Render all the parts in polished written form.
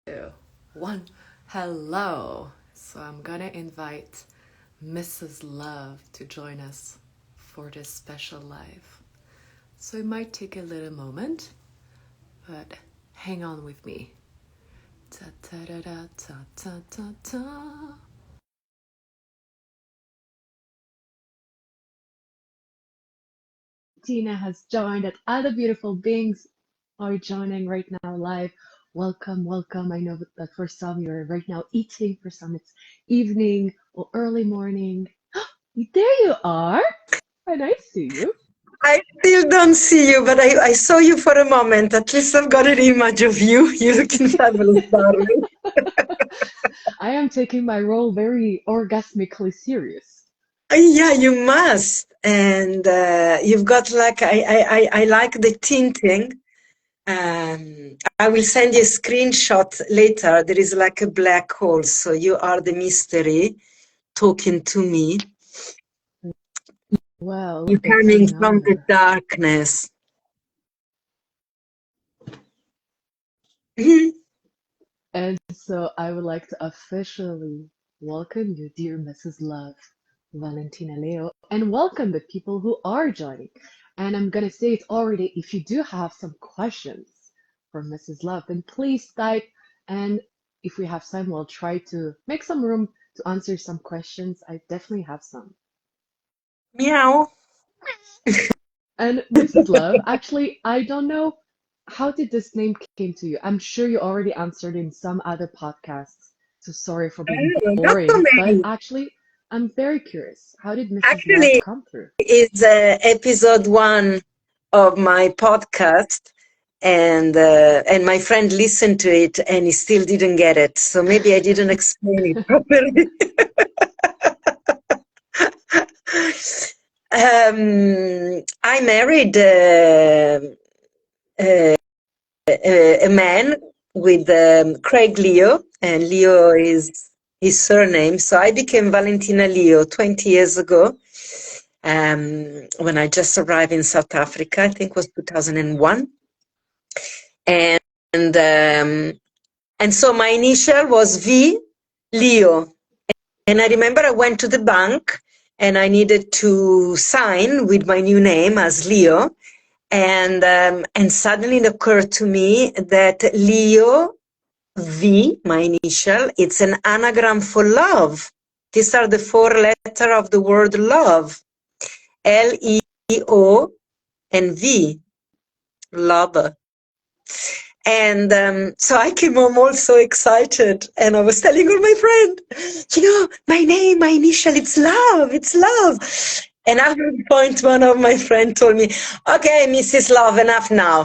Two, one. Hello. So I'm gonna invite Mrs. Love to join us for this special live. So it might take a little moment, but hang on with me. Ta ta da da ta ta ta ta. Tina has joined, and other beautiful beings are joining right now live. Welcome, welcome. I know that for some you're right now eating, for some it's evening or early morning. There you are. And I see you. I still don't see you, but I saw you for a moment. At least I've got an image of you. You looking fabulous, darling. I am taking my role very orgasmically serious. Yeah, you must. And you've got like I like the tinting. I will send you a screenshot later. There is like a black hole, so you are the mystery talking to me. Well, You're it's coming an from the honor. darkness. And so I would like to officially welcome you, dear Mrs. Love, Valentina Leo, and welcome the people who are joining. And I'm going to say it already, if you do have some questions for Mrs. Love, then please type. And if we have time, we'll try to make some room to answer some questions. I definitely have some. Meow. And Mrs. Love, actually, I don't know how did this name came to you. I'm sure you already answered in some other podcasts. So sorry for being Not so boring, but many. actually, I'm very curious. How did Mrs. Love Actually, come through? is episode 1 of my podcast, and my friend listened to it and he still didn't get it. So maybe I didn't explain it properly. I married uh, a man with Craig Leo, and Leo is his surname. So I became Valentina Leo 20 years ago. When I just arrived in South Africa, I think it was 2001. And and so my initial was V, Leo. And I remember I went to the bank and I needed to sign with my new name as Leo. And suddenly it occurred to me that Leo V, my initial, it's an anagram for love. These are the 4 letters of the word love. Leo and V, love. And so I came home all so excited, and I was telling all my friend, my name, my initial, it's love, it's love. And at one point, one of my friends told me, "Okay, Mrs. Love, enough now.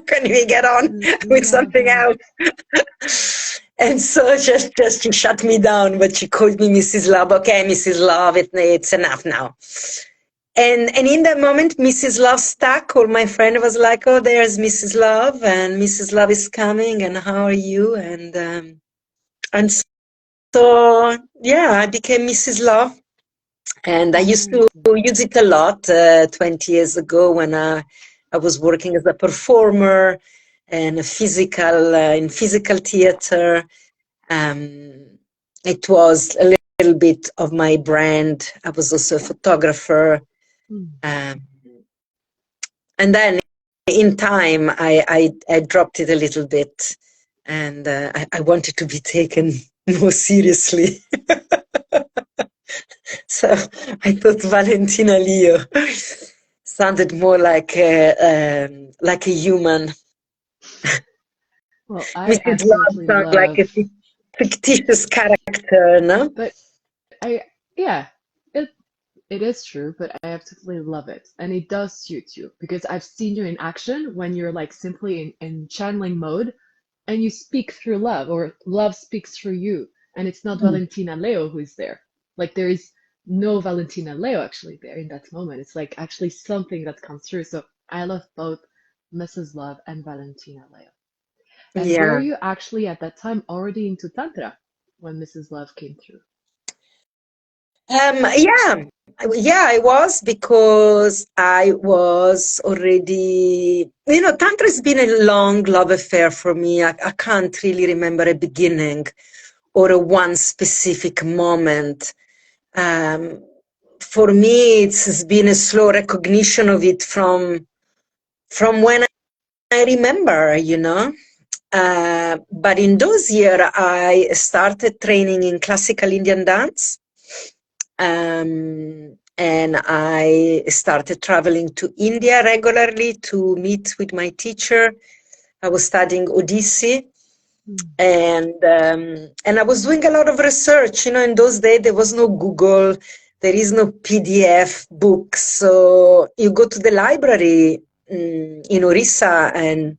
Can we get on with Love something it. else?" And so just she shut me down, but she called me Mrs. Love. "Okay, Mrs. Love, it's enough now." And in that moment, Mrs. Love stuck. Or my friend was like, "Oh, there's Mrs. Love, and Mrs. Love is coming. And how are you?" And so yeah, I became Mrs. Love, and I used to Amazing. use it a lot 20 years ago when I was working as a performer and a physical in physical theater. Um, it was a little bit of my brand. I was also a photographer. Mm. Um, and then in time I dropped it a little bit, and I wanted to be taken more seriously. So I thought Valentina Leo sounded more like a human. Well, I Mrs. Love absolutely sounds like love, a fictitious character, no? but I, yeah, it it is true, but I absolutely love it. And it does suit you because I've seen you in action when you're like simply in channeling mode and you speak through love or love speaks through you. And it's not Valentina Leo who's there. Like there is no Valentina Leo actually there in that moment. It's like actually something that comes through. So I love both Mrs. Love and Valentina Leo. And were Yeah. you actually at that time already into Tantra when Mrs. Love came through? Yeah, yeah, I was because I was already, Tantra's been a long love affair for me. I can't really remember a beginning or a one specific moment. Um, for me, it's been a slow recognition of it from when I remember. But in those years, I started training in classical Indian dance. And I started traveling to India regularly to meet with my teacher. I was studying Odissi, Mm. and I was doing a lot of research. In those days there was no Google, there is no PDF books, so you go to the library in Orissa, and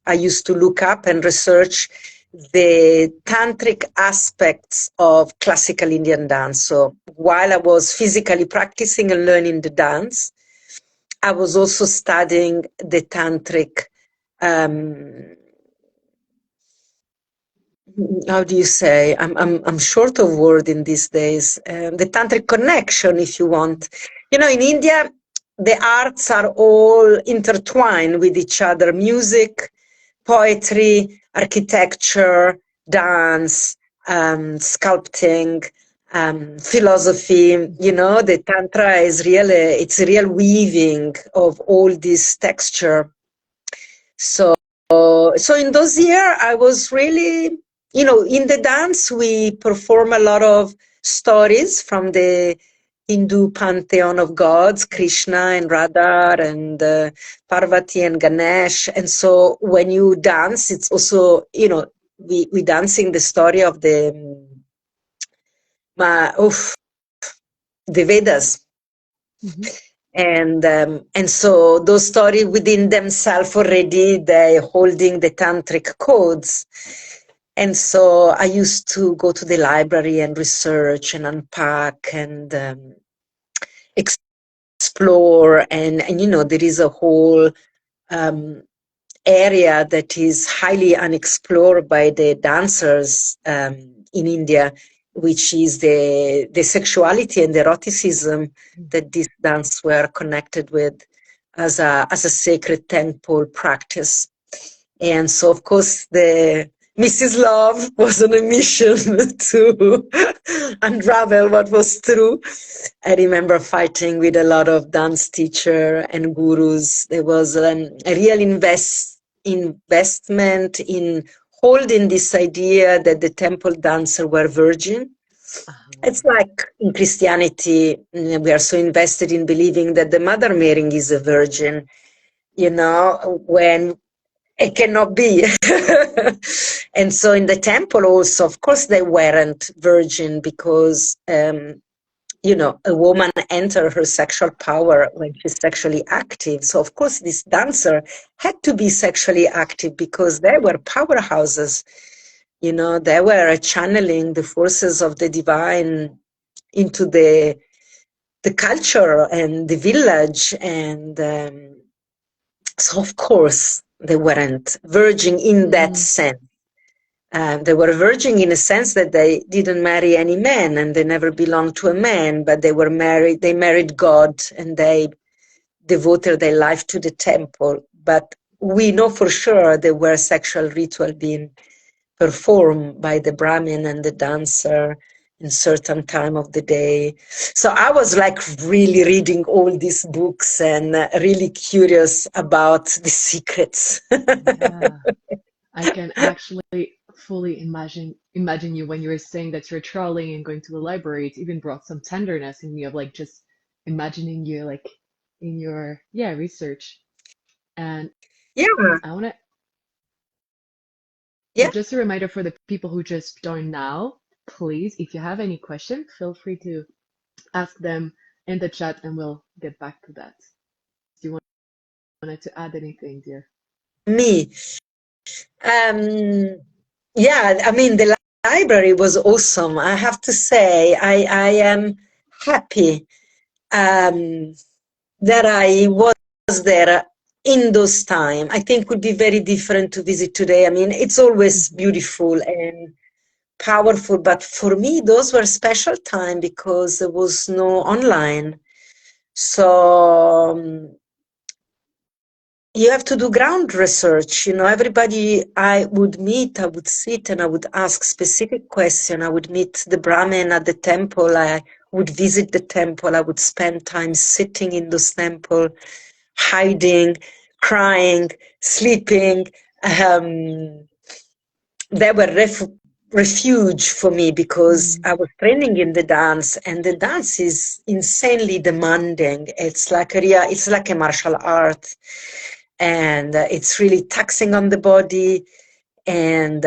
I used to look up and research the tantric aspects of classical Indian dance. So while I was physically practicing and learning the dance, I was also studying the tantric, um, how do you say? I'm short of word in these days. The tantric connection, if you want. In India, the arts are all intertwined with each other: music, poetry, architecture, dance, sculpting, philosophy. The tantra is really, it's a real weaving of all this texture. So in those years, I was really, in the dance, we perform a lot of stories from the Hindu pantheon of gods, Krishna and Radha and Parvati and Ganesh. And so when you dance, it's also, we dancing the story of the Vedas. Mhm. And so those stories within themselves already, they holding the tantric codes. And so I used to go to the library and research and unpack and explore. And there is a whole um, area that is highly unexplored by the dancers in India, which is the sexuality and the eroticism that these dances were connected with as a sacred temple practice. And so, of course, the Mrs. Love was on a mission to unravel what was true. I remember fighting with a lot of dance teacher and gurus. There was a real investment in holding this idea that the temple dancer were virgin. It's Uh-huh. like in Christianity, we are so invested in believing that the Mother Mary is a virgin, when it cannot be. And so in the temple also, of course, they weren't virgin because, a woman enters her sexual power when she's sexually active. So of course, this dancer had to be sexually active because they were powerhouses. They were channeling the forces of the divine into the culture and the village. And so of course, they weren't virgin in that Mm. sense. They were virgin in a sense that they didn't marry any man and they never belonged to a man, but they were married, they married God and they devoted their life to the temple. But we know for sure there were sexual ritual being performed by the Brahmin and the dancer in certain time of the day. So I was like really reading all these books and really curious about the secrets. Yeah. I can actually fully imagine you when you were saying that you're traveling and going to the library. It even brought some tenderness in me of like just imagining you like in your research. And Yeah, I wanna yeah. just a reminder for the people who just joined now, please, if you have any question, feel free to ask them in the chat and we'll get back to that. Do you wanted to add anything, dear? Me. Um, yeah, I mean, the library was awesome. I have to say, I am happy that I was there in those time. I think would be very different to visit today. I mean, it's always Mhm. beautiful and powerful. But for me, those were special time because there was no online. So you have to do ground research. Everybody I would meet, I would sit and I would ask specific question. I would meet the Brahmin at the temple. I would visit the temple. I would spend time sitting in those temple, hiding, crying, sleeping. They were refuge for me because I was training in the dance, and the dance is insanely demanding. It's like a martial art, and it's really taxing on the body. And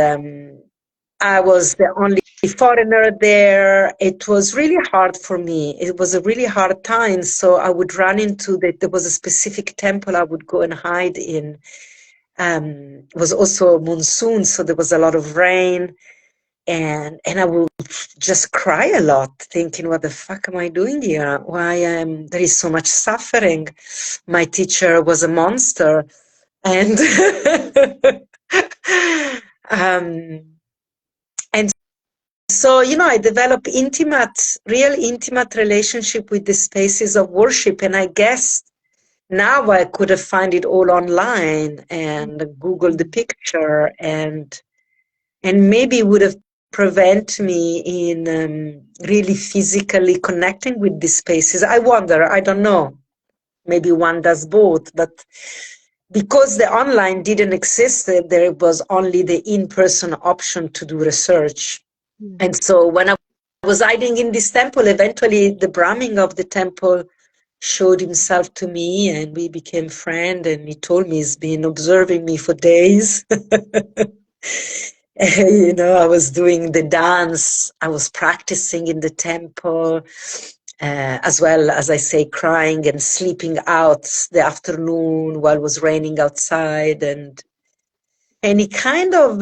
I was the only foreigner there. It was really hard for me. It was a really hard time. So I would run into there was a specific temple I would go and hide in. It was also monsoon, so there was a lot of rain, and I would just cry a lot, thinking, "What the fuck am I doing here? Why there is so much suffering? My teacher was a monster," and and so I developed real intimate relationship with the spaces of worship, and I guess now I could have find it all online and Google the picture, and maybe would have prevent me in really physically connecting with these spaces. I wonder, I don't know. Maybe one does both, but because the online didn't exist, there was only the in-person option to do research. And so when I was hiding in this temple, eventually the Brahmin of the temple showed himself to me, and we became friends, and he told me he's been observing me for days. I was doing the dance, I was practicing in the temple, as well as I say, crying and sleeping out the afternoon while it was raining outside, and he kind of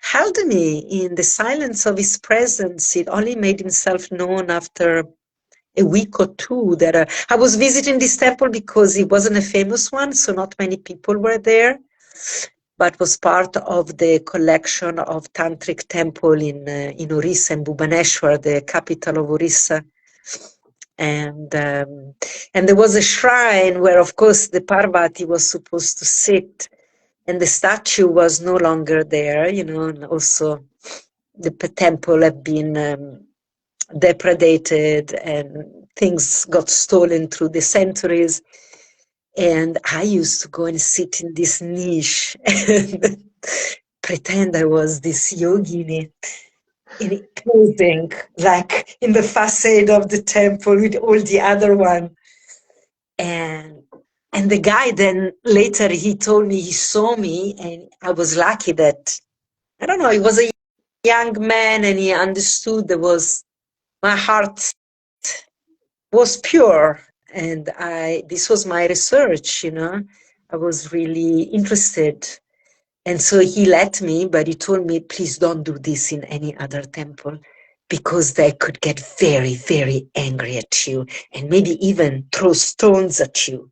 held me in the silence of his presence. It only made himself known after a week or two that I was visiting this temple because it wasn't a famous one, so not many people were there, but was part of the collection of tantric temple in Orissa, in Bhubaneswar, the capital of Orissa. And there was a shrine where, of course, the Parvati was supposed to sit, and the statue was no longer there, and also the temple had been depredated and things got stolen through the centuries. And I used to go and sit in this niche and pretend I was this yogini in posing like in the facade of the temple with all the other one. And the guy then later he told me he saw me, and I was lucky that I don't know, he was a young man and he understood my heart was pure, and this was my research, I was really interested. And so he let me, but he told me, please don't do this in any other temple, because they could get very, very angry at you and maybe even throw stones at you.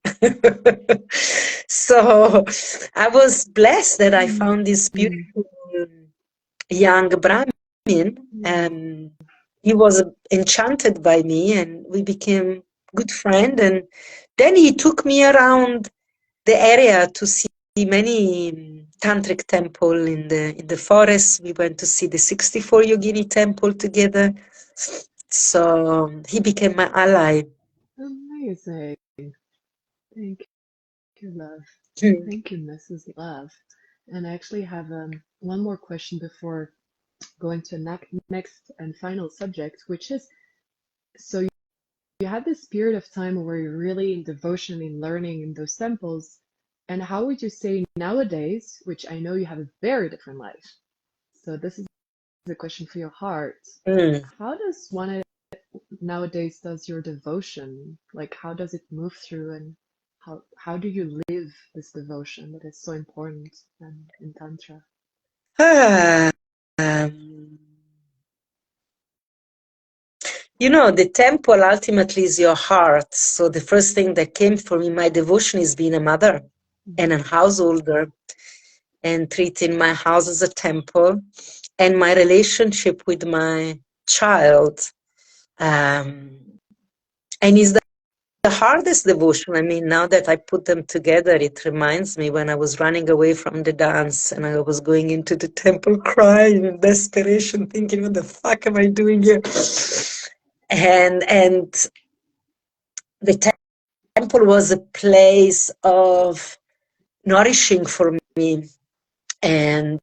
So I was blessed that I found this beautiful young Brahmin. He was enchanted by me, and we became good friends. And then he took me around the area to see many tantric temple in the forest. We went to see the 64 Yogini temple together. So he became my ally. Amazing. Thank you, love. Mm. Thank you, Mrs. Love. And I actually have one more question before going to next and final subject, which is, so you had this period of time where you're really in devotion in learning in those temples, and how would you say nowadays, which I know you have a very different life, so this is a question for your heart, Mm. how does one nowadays does your devotion, like how does it move through, and how do you live this devotion that is so important in Tantra? Ah, um, the temple ultimately is your heart. So the first thing that came for me, my devotion, is being a mother and a householder and treating my house as a temple. and my relationship with my child. Um, and is the hardest devotion. I mean, now that I put them together, it reminds me when I was running away from the dance and I was going into the temple crying in desperation, thinking, what the fuck am I doing here? And the temple was a place of nourishing for me, and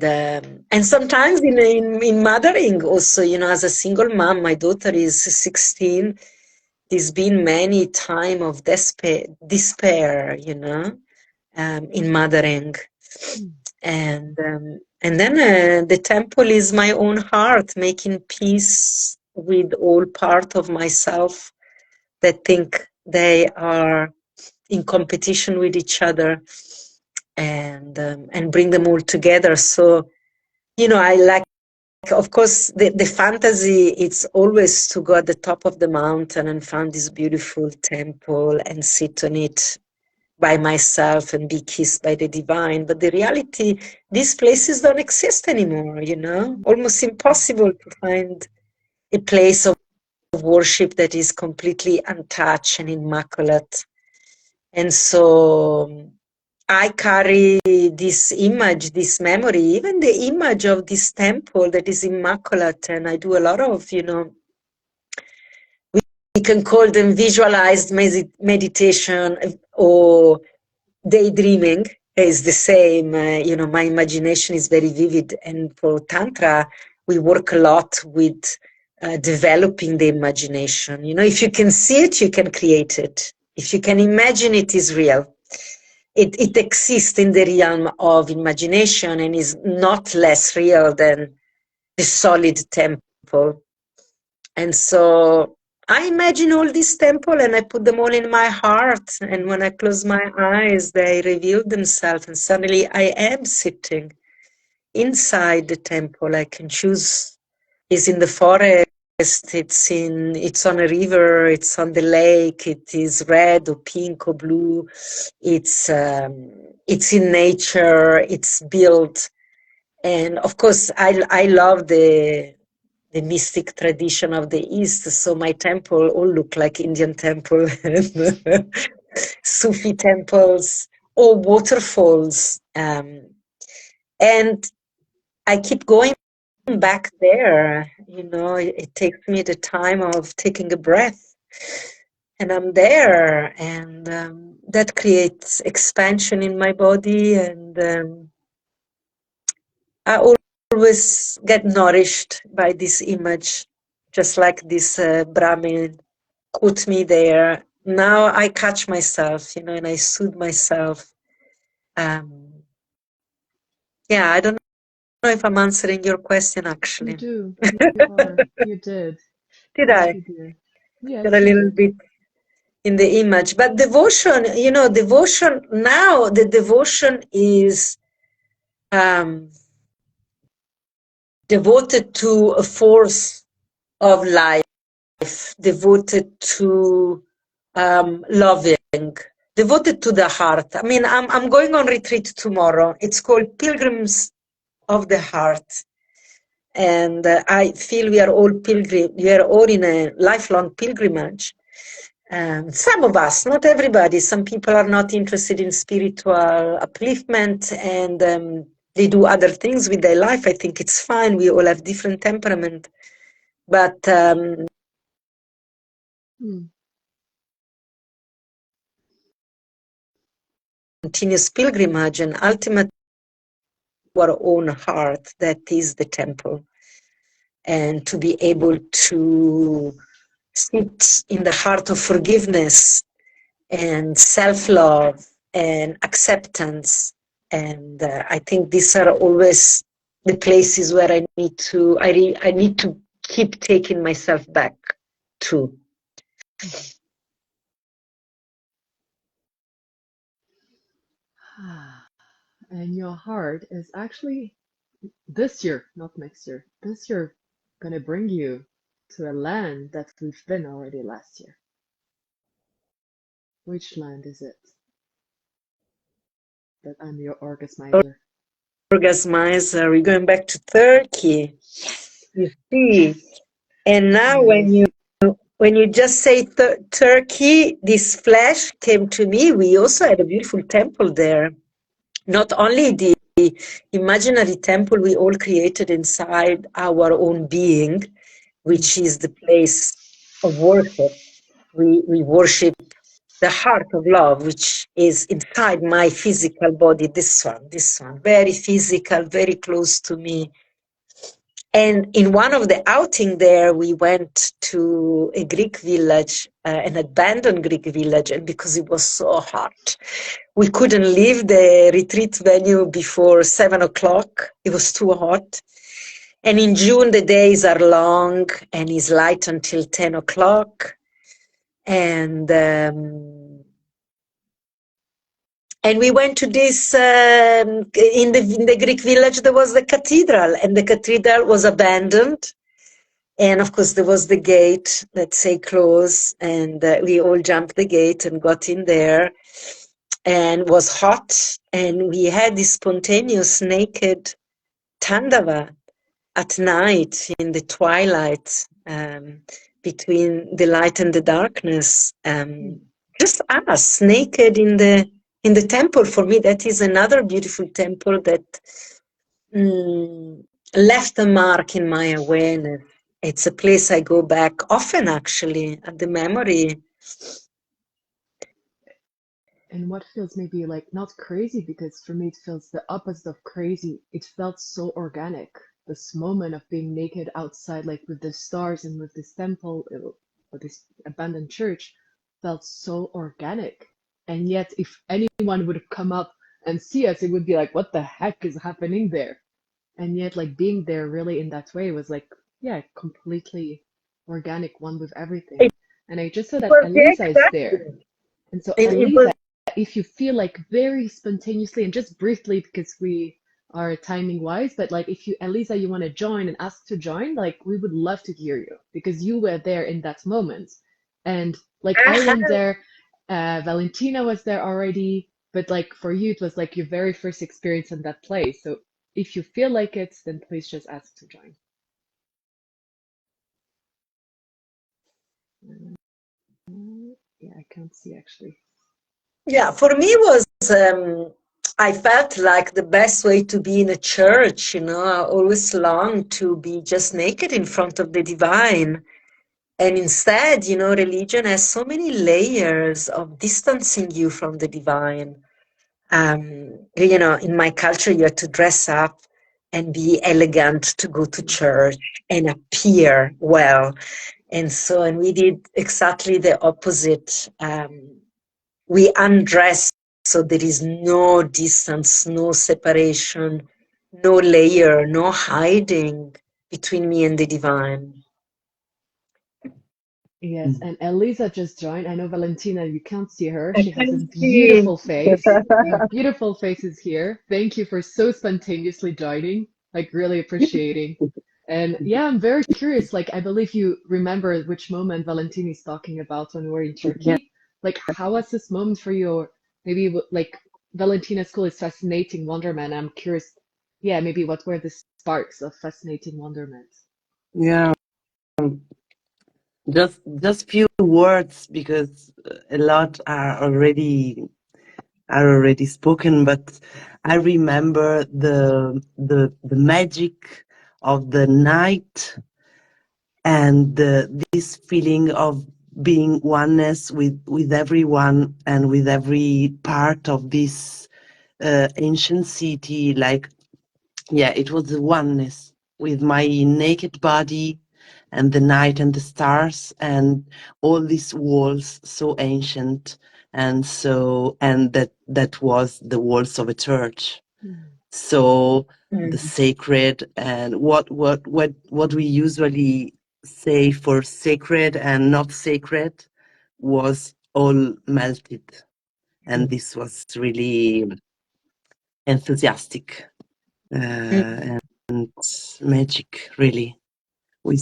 and sometimes in mothering also, as a single mom, my daughter is 16. There's been many time of despair, in mothering, Mm. and then the temple is my own heart, making peace with all part of myself that think they are in competition with each other, and bring them all together. So, I like, of course, the fantasy, it's always to go at the top of the mountain and find this beautiful temple and sit on it by myself and be kissed by the divine. But the reality, these places don't exist anymore, almost impossible to find a place of worship that is completely untouched and immaculate. And so I carry this image, this memory, even the image of this temple that is immaculate. And I do a lot of, we can call them visualized meditation or daydreaming is the same. My imagination is very vivid. And for Tantra, we work a lot with developing the imagination. If you can see it, you can create it. If you can imagine it is real. It exists in the realm of imagination and is not less real than the solid temple. And so I imagine all these temples and I put them all in my heart. And when I close my eyes, they reveal themselves. And suddenly I am sitting inside the temple. I can choose. It's in the forest. It's on a river. It's on the lake. It is red or pink or blue. It's in nature. It's built. And of course, I love the mystic tradition of the East. So my temple all look like Indian temple, and Sufi temples or waterfalls. And I keep going back there. It takes me the time of taking a breath. And I'm there, and that creates expansion in my body, and I always get nourished by this image, just like this Brahmin put me there. Now I catch myself, and I soothe myself. Um, yeah, I don't know if I'm answering your question, You actually. do. You are. You did. Did Yes, I? you do. Got Yes, a you little did. bit in the image. But devotion, devotion, now the devotion is um, devoted to a force of life, devoted to loving, devoted to the heart. I mean, I'm going on retreat tomorrow. It's called Pilgrims of the Heart. And I feel we are all we are all in a lifelong pilgrimage. Some of us, not everybody, some people are not interested in spiritual upliftment, and they do other things with their life. I think it's fine. We all have different temperament. But Hmm. continuous pilgrimage and ultimate our own heart, that is the temple. And to be able to sit in the heart of forgiveness and self-love and acceptance. And I think these are always the places where I need to keep taking myself back to. Mhm. And your heart is actually this year, not next year. This year gonna bring you to a land that we've been already last year. Which land is it? That I'm your orgasmizer. orgasmizer. We're going back to Turkey. You see. And now Nice. when you just say Turkey, this flash came to me. We also had a beautiful temple there. Not only the imaginary temple we all created inside our own being, Mm. which is the place of worship. We worship the heart of love, which is inside my physical body. This one, very physical, very close to me. And in one of the outing there, we went to a Greek village, an abandoned Greek village, and because it was so hot, we couldn't leave the retreat venue before 7 o'clock. It was too hot. And in June, the days are long and it's light until 10 o'clock. And we went to this, in the Greek village, there was the cathedral, and the cathedral was abandoned. And of course, there was the gate that say close, and we all jumped the gate and got in there. And it was hot, and we had this spontaneous naked Tandava at night in the twilight, between the light and the darkness. Just us naked in the temple. For me, that is another beautiful temple that left a mark in my awareness. It's a place I go back often, actually, at the memory. And what feels maybe like not crazy, because for me it feels the opposite of crazy. It felt so organic. This moment of being naked outside, like with the stars and with this temple or this abandoned church, felt so organic. And yet, if anyone would have come up and see us, it would be like, what the heck is happening there? And yet, like being there really in that way was like, yeah, completely organic, one with everything. It And I just saw that was, yeah, Elisa is there. exactly. And so, It was Elisa, if you feel like very spontaneously and just briefly, because we are timing wise, but like if you, Elisa, you want to join and ask to join, like we would love to hear you because you were there in that moment. And like I went there, Valentina was there already, but like for you, it was like your very first experience in that place. So if you feel like it, then please just ask to join. Yeah, I can't see actually. Yeah, for me was, I felt like the best way to be in a church, I always longed to be just naked in front of the divine. And instead, religion has so many layers of distancing you from the divine. In my culture, you have to dress up and be elegant to go to church and appear well. And we did exactly the opposite. We undress so there is no distance, no separation, no layer, no hiding between me and the divine. Yes, and Elisa just joined. I know Valentina, you can't see her. She has a Thank you. beautiful face. We have beautiful faces here. Thank you for so spontaneously joining. Like really appreciating. And yeah, I'm very curious. Like I believe you remember which moment Valentina is talking about when we were in Yeah. Turkey. Like how was this moment for you? Or maybe like Valentina's school is Fascinating Wonderment. I'm curious. Yeah, maybe what were the sparks of Fascinating Wonderment? Yeah, just few words because a lot are already spoken, but I remember the magic of the night and this feeling of being oneness with everyone and with every part of this ancient city. Like, yeah, it was the oneness with my naked body and the night and the stars and all these walls so ancient and that was the walls of a church. So the Mm. sacred and what we usually say for sacred and not sacred was all melted, and this was really enthusiastic Mm. and magic, really, with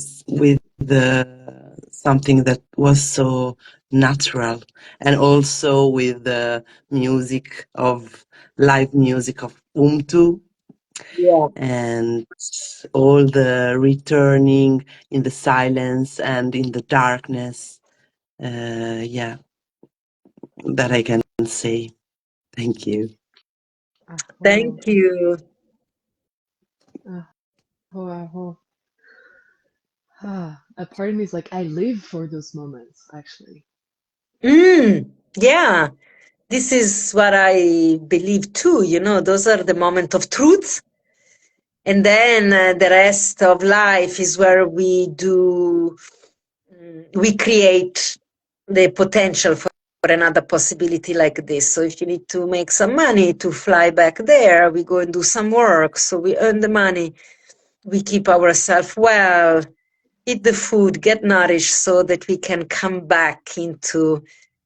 something that was so natural, and also with the music of live music of Umtu, Yeah. and all the returning in the silence and in the darkness. Yeah, that I can say. Thank you. Aho, Thank you. aho, aho. A part of me is like, I live for those moments, actually. Yeah, this is what I believe too. Those are the moment of truth. And then the rest of life is where we create the potential for another possibility like this. So if you need to make some money to fly back there, we go and do some work. So we earn the money, we keep ourselves well, eat the food, get nourished so that we can come back into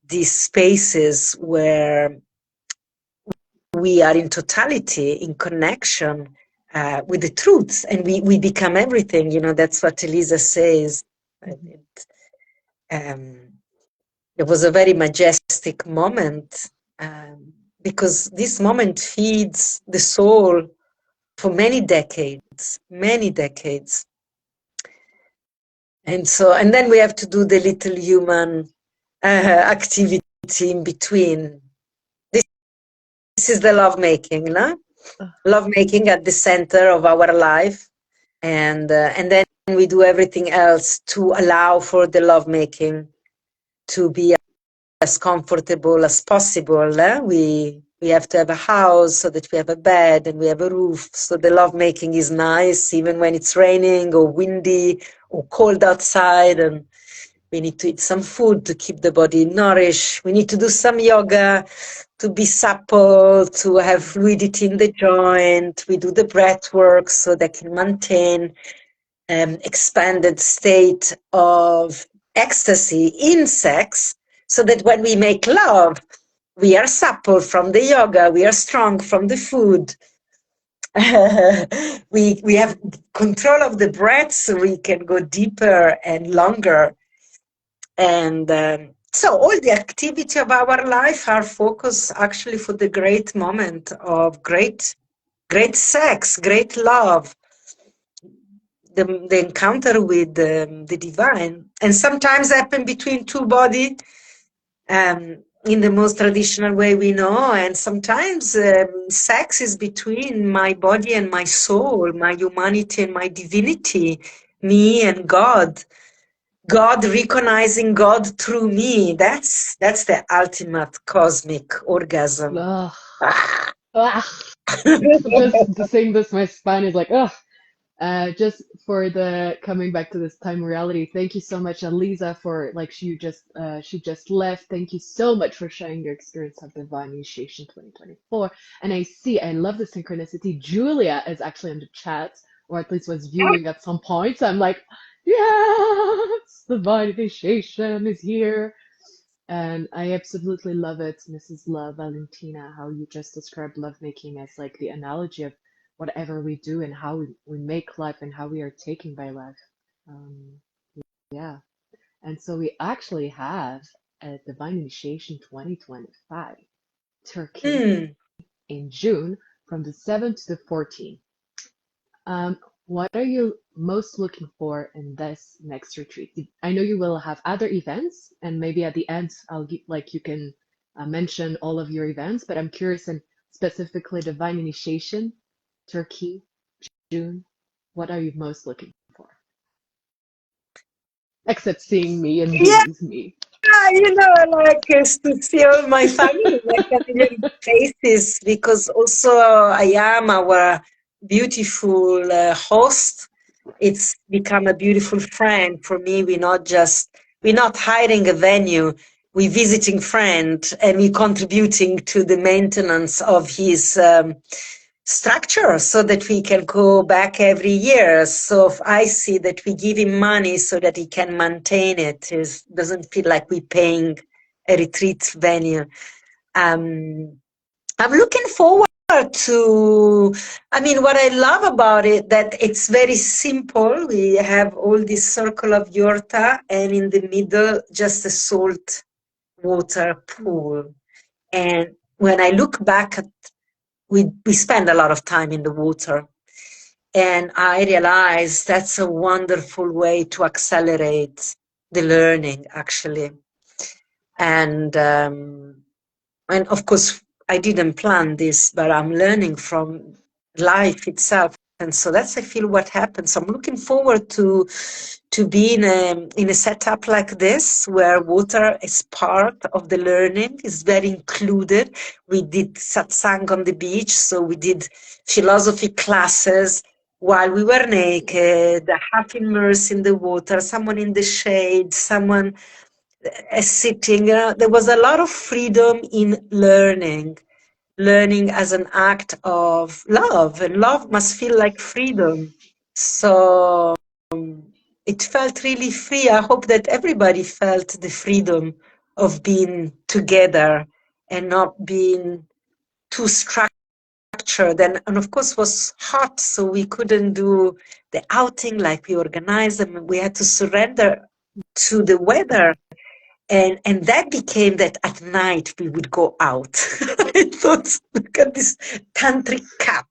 these spaces where we are in totality, in connection with the truth, and we become everything. That's what Elisa says. Mhm. Um, it was a very majestic moment because this moment feeds the soul for many decades, many decades. And then we have to do the little human activity in between. This is the lovemaking, no? Uh, Lovemaking at the center of our life, and then we do everything else to allow for the lovemaking to be as comfortable as possible. We have to have a house so that we have a bed and we have a roof. So the lovemaking is nice, even when it's raining or windy or cold outside. And we need to eat some food to keep the body nourished. We need to do some yoga to be supple, to have fluidity in the joint. We do the breath work so they can maintain expanded state of ecstasy in sex, so that when we make love, we are supple from the yoga, we are strong from the food. we have control of the breath, so we can go deeper and longer. And so all the activity of our life are focused actually for the great moment of great sex, great love, the encounter with the divine, and sometimes happen between two bodies in the most traditional way we know, and sometimes sex is between my body and my soul, my humanity and my divinity, me and God recognizing God through me. That's the ultimate cosmic orgasm. ugh, Ah. ugh. Just saying this, my spine is like, ugh. Just for the coming back to this time reality, thank you so much, Aliza, for like she just left. Thank you so much for sharing your experience of Divine Initiation 2024. And I love the synchronicity. Julia is actually in the chat, or at least was viewing at some point. So I'm like, yes, Divine Initiation is here. And I absolutely love it, Mrs. Love, Valentina, how you just described lovemaking as like the analogy of whatever we do and how we make life and how we are taken by life. Um, yeah. And so we actually have a Divine Initiation 2025, Turkey, Mm. in June from the 7th to the 14th. Um, what are you most looking for in this next retreat? I know you will have other events, and maybe at the end, I'll get like you can mention all of your events. But I'm curious, and specifically Divine Initiation, Turkey, June. What are you most looking for? Except seeing me and Yeah, being me. like to see all my familiar faces, because also I am our beautiful host. It's become a beautiful friend for me. We're not hiring a venue. We're visiting friend, and we're contributing to the maintenance of his structure so that we can go back every year. So if I see that we give him money so that he can maintain it, it doesn't feel like we're paying a retreat venue. Um, I'm looking forward to, I mean, what I love about it, that it's very simple. We have all this circle of yurta, and in the middle, just a salt water Mm, pool. And when I look back at we spend a lot of time in the water. And I realized that's a wonderful way to accelerate the learning, actually. And of course, I didn't plan this, but I'm learning from life itself. And so that's, I feel, what happens. I'm looking forward to be in a setup like this, where water is part of the learning, is very included. We did satsang on the beach, so we did philosophy classes while we were naked, half immersed in the water, someone in the shade, someone sitting. There was a lot of freedom in learning as an act of love, and love must feel like freedom. So it felt really free. I hope that everybody felt the freedom of being together and not being too structured. And of course, it was hot, so we couldn't do the outing like we organized them. We had to surrender to the weather. And that became that at night we would go out. I thought, look at this tantric cat,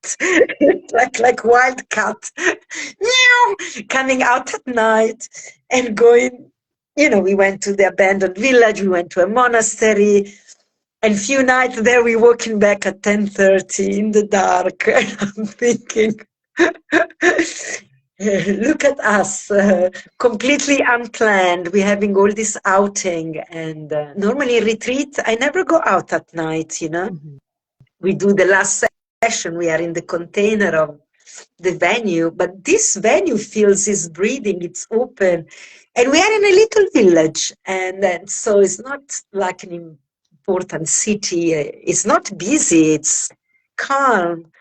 like wild cat, meow, coming out at night and going. We went to the abandoned village. We went to a monastery, and few nights there we walking back at 10:30 in the dark. And I'm thinking, look at us, completely unplanned. We're having all this outing, and normally retreat, I never go out at night. Mm-hmm. We do the last session. We are in the container of the venue, but this venue feels is breathing, it's open, and we are in a little village, and so it's not like an important city. It's not busy. It's calm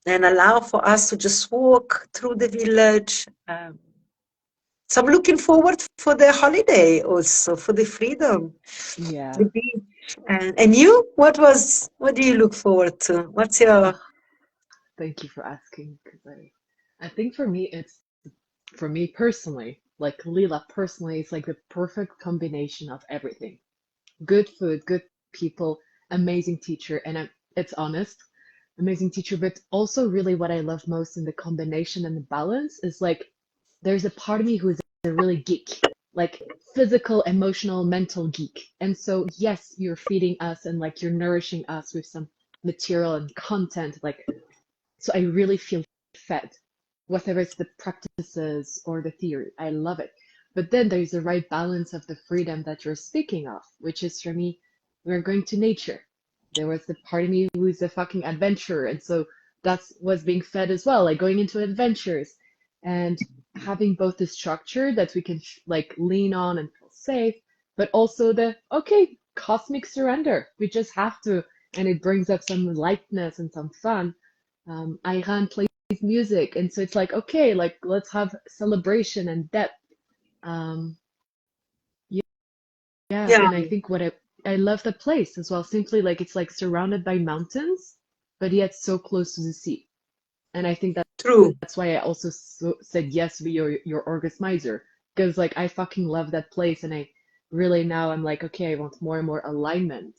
and allow for us to just walk through the village. So I'm looking forward for the holiday also, for the freedom, Yeah. the beach. And you, what do you look forward to? What's your... Thank you for asking, because I think for me, for me personally, like Lila personally, it's like the perfect combination of everything. Good food, good people, amazing teacher, and it's honest, amazing teacher, but also really what I love most in the combination and the balance is like there's a part of me who is a really geek, like physical, emotional, mental geek. And so yes, you're feeding us and like you're nourishing us with some material and content, like so I really feel fed, whether it's the practices or the theory. I love it. But then there's the right balance of the freedom that you're speaking of, which is for me, we're going to nature. There was the part of me who's a fucking adventurer. And so that's what's being fed as well, like going into adventures and having both the structure that we can like lean on and feel safe, but also the, okay, cosmic surrender. We just have to, and it brings up some lightness and some fun. Iran plays music, and so it's like, okay, like let's have celebration and depth. Um, yeah, yeah, Yeah, and I think I love the place as well. Simply like it's like surrounded by mountains, but yet so close to the sea. And I think true. that's why I also said yes to your Orgasmizer, because like I fucking love that place, and I really now I'm like, okay, I want more and more alignment,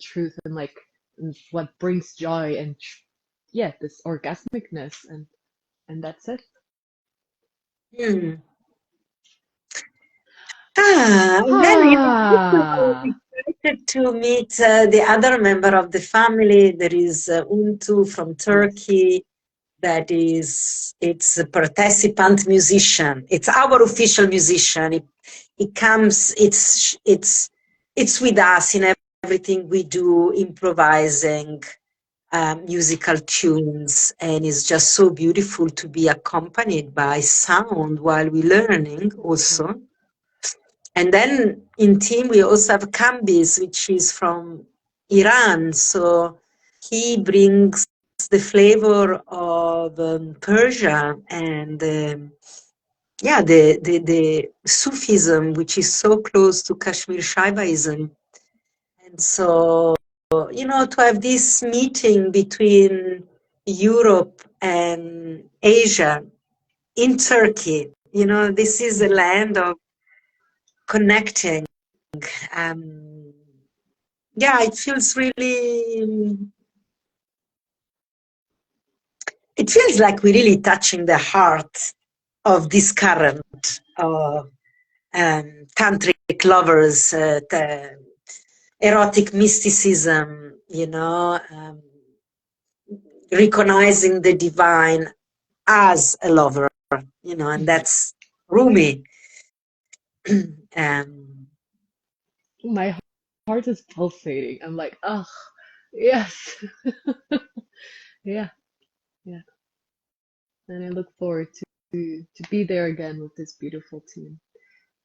truth, and like what brings joy and yeah, this orgasmicness, and that's it. Hmm. And then Ah, I'm excited to meet the other member of the family. There is Untu from yes. Turkey. It's a participant musician. It's our official musician. It comes. It's with us in everything we do, improvising musical tunes, and it's just so beautiful to be accompanied by sound while we're learning Mhm. also. And then in team, we also have Kambis, which is from Iran. So he brings the flavor of Persia and yeah, the Sufism, which is so close to Kashmir Shaivism. And so, to have this meeting between Europe and Asia in Turkey, this is a land of connecting. Um, yeah, it feels really it feels like we're really touching the heart of this current of tantric lovers, erotic mysticism, recognizing the divine as a lover, and that's Rumi. My heart is pulsating. I'm like, oh, yes. Yeah, yeah. And I look forward to be there again with this beautiful team.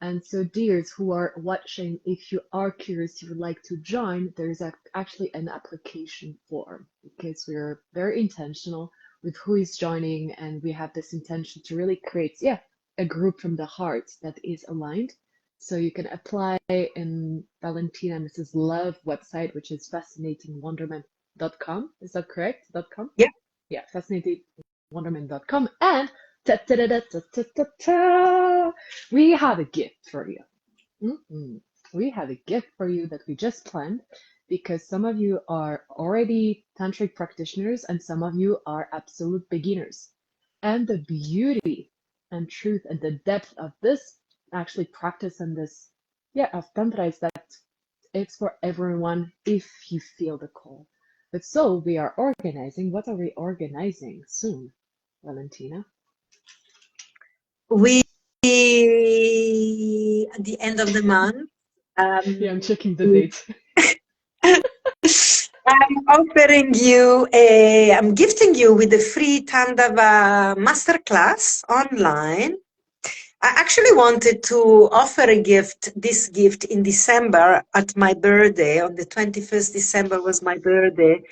And so, dears who are watching, if you are curious, you would like to join, there's actually an application form because we're very intentional with who is joining, and we have this intention to really create, a group from the heart that is aligned. So you can apply in Valentina and Mrs. Love website, which is fascinatingwonderment.com. Is that correct? .com? Yeah. Yeah, fascinatingwonderment.com. And ta ta ta ta ta ta ta, we have a gift for you. We have a gift for you that we just planned because some of you are already tantric practitioners and some of you are absolute beginners. And the beauty and truth and the depth of this actually practice and this, of tantra is that it's for everyone if you feel the call. But so we are organizing. What are we organizing soon, Valentina? We at the end of the month. Yeah, I'm checking the dates. I'm gifting you with a free Tandava masterclass online. I actually wanted to offer this gift in December at my birthday. On the 21st December was my birthday.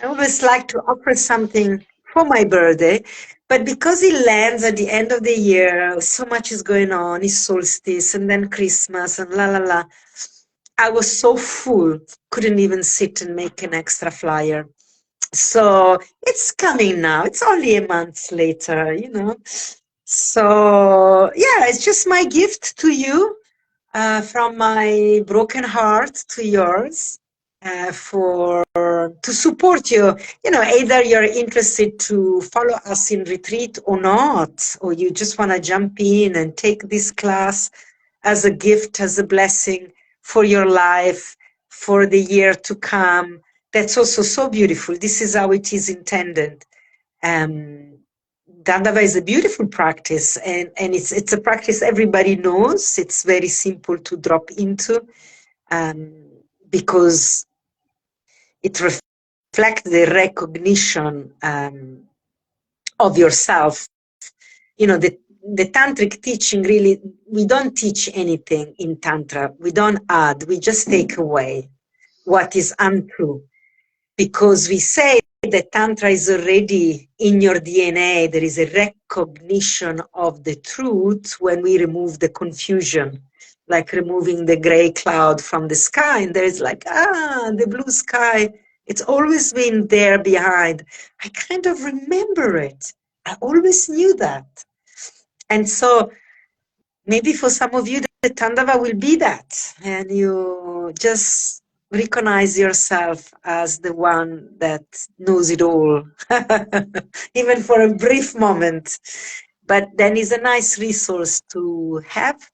I always like to offer something for my birthday, but because it lands at the end of the year, so much is going on, it's solstice and then Christmas and la la la. I was so full, couldn't even sit and make an extra flyer. So it's coming now. It's only a month later. So yeah, it's just my gift to you, from my broken heart to yours, to support you. Either you're interested to follow us in retreat or not, or you just want to jump in and take this class as a gift, as a blessing for your life, for the year to come. That's also so beautiful. This is how it is intended. Tandava is a beautiful practice, and it's a practice everybody knows. It's very simple to drop into, because it reflects the recognition of yourself. The tantric teaching, really, we don't teach anything in tantra. We don't add, we just take away what is untrue, because we say that tantra is already in your DNA. There is a recognition of the truth when we remove the confusion, like removing the gray cloud from the sky, and there's the blue sky. It's always been there behind. I kind of remember it. I always knew that. And so maybe for some of you, the Tandava will be that. And you just recognize yourself as the one that knows it all, even for a brief moment. But then it's a nice resource to have.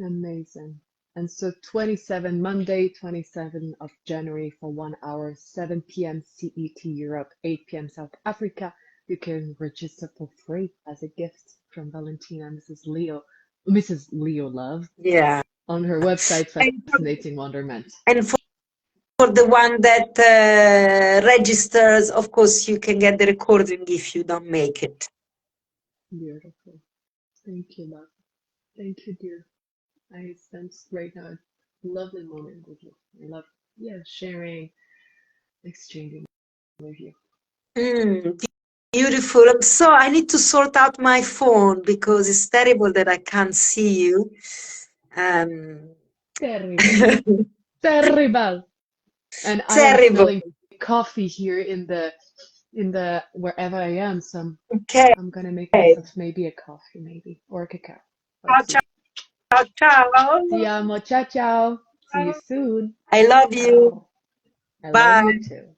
Amazing. And so Monday, 27th of January for 1 hour, 7 p.m. CET Europe, 8 p.m. South Africa. You can register for free as a gift from Valentina and Mrs. Leo Love. Yeah. On her website, Fascinating Wonderment. And for the one that registers, of course, you can get the recording if you don't make it. Beautiful. Thank you, love. Thank you, dear. I spent right now a lovely moment with you. I love, sharing, exchanging with you. Beautiful. I need to sort out my phone because it's terrible that I can't see you. Terrible. Terrible. And I am smelling coffee here in the wherever I am, so I'm gonna make myself maybe a coffee, or a cacao. Ciao, ciao, ciao. Ti amo, ciao, ciao. See you soon. I love you. I Bye. love you too.